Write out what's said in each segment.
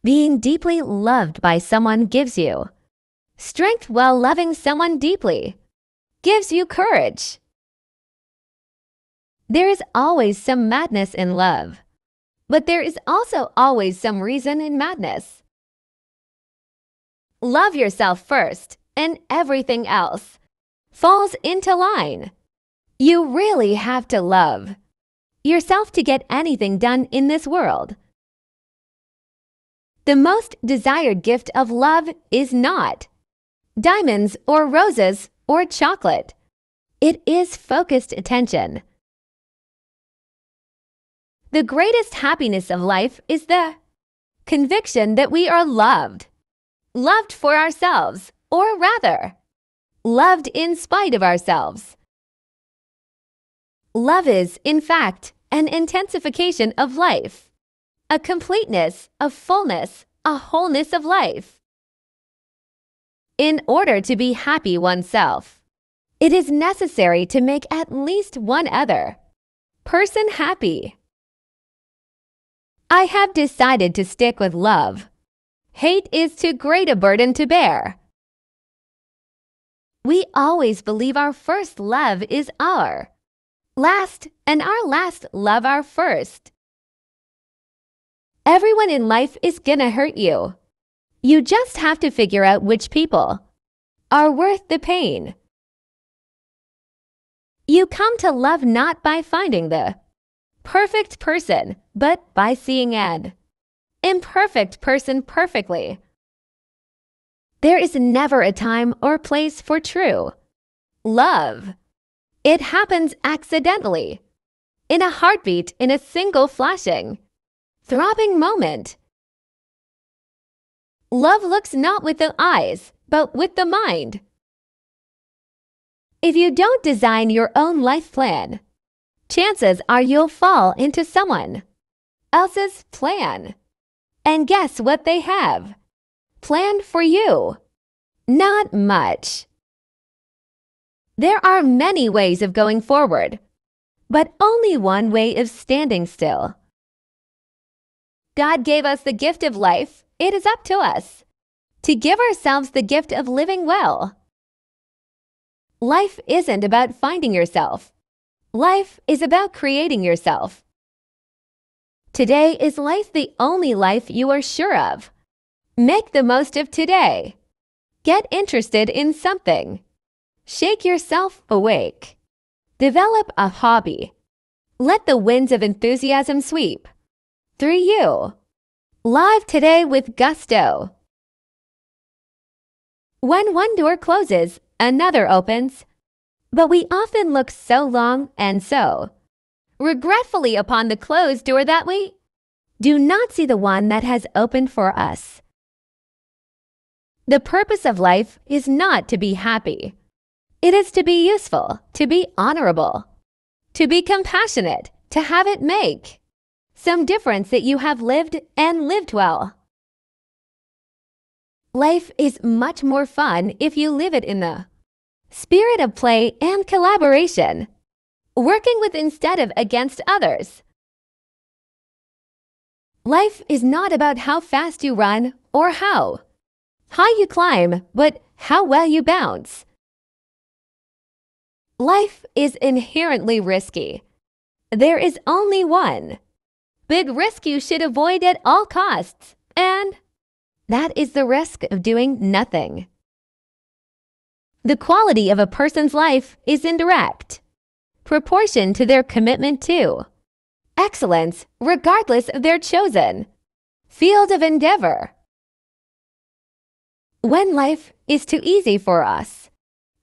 being deeply loved by someone gives you strength, while loving someone deeply gives you courage. There is always some madness in love, but there is also always some reason in madness. Love yourself first, and everything else falls into line. You really have to love yourself to get anything done in this world. The most desired gift of love is not diamonds or roses or chocolate. It is focused attention. The greatest happiness of life is the conviction that we are loved. Loved for ourselves, or rather, loved in spite of ourselves. Love is, in fact, an intensification of life, a completeness, a fullness, a wholeness of life. In order to be happy oneself, it is necessary to make at least one other person happy. I have decided to stick with love. Hate is too great a burden to bear. We always believe our first love is our last, and our last love our first. Everyone in life is gonna hurt you. You just have to figure out which people are worth the pain. You come to love not by finding the perfect person, but by seeing an imperfect person perfectly. There is never a time or place for true love. It happens accidentally, in a heartbeat, in a single flashing, throbbing moment. Love looks not with the eyes, but with the mind. If you don't design your own life plan, chances are you'll fall into someone else's plan. And guess what they have planned for you? Not much. There are many ways of going forward, but only one way of standing still. God gave us the gift of life. It is up to us to give ourselves the gift of living well. Life isn't about finding yourself. Life is about creating yourself. Today is life, the only life you are sure of. Make the most of today. Get interested in something. Shake yourself awake. Develop a hobby. Let the winds of enthusiasm sweep through you. Live today with gusto. When one door closes, another opens. But we often look so long and so regretfully upon the closed door that we do not see the one that has opened for us. The purpose of life is not to be happy. It is to be useful, to be honorable, to be compassionate, to have it make some difference that you have lived and lived well. Life is much more fun if you live it in the spirit of play and collaboration, working with instead of against others. Life is not about how fast you run or how high you climb, but how well you bounce. Life is inherently risky. There is only one big risk you should avoid at all costs, and that is the risk of doing nothing. The quality of a person's life is in direct proportion to their commitment to excellence, regardless of their chosen field of endeavor. When life is too easy for us,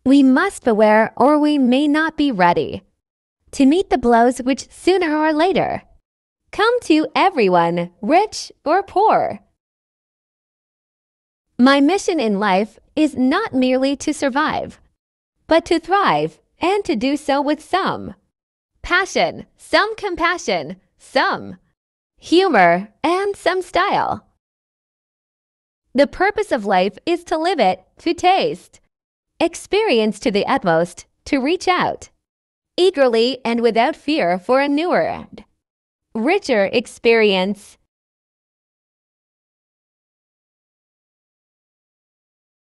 we must beware, or we may not be ready to meet the blows which sooner or later come to everyone, rich or poor. My mission in life is not merely to survive, but to thrive, and to do so with some passion, some compassion, some humor, and some style. The purpose of life is to live it, to taste, experience to the utmost, to reach out eagerly and without fear for a newer and richer experience.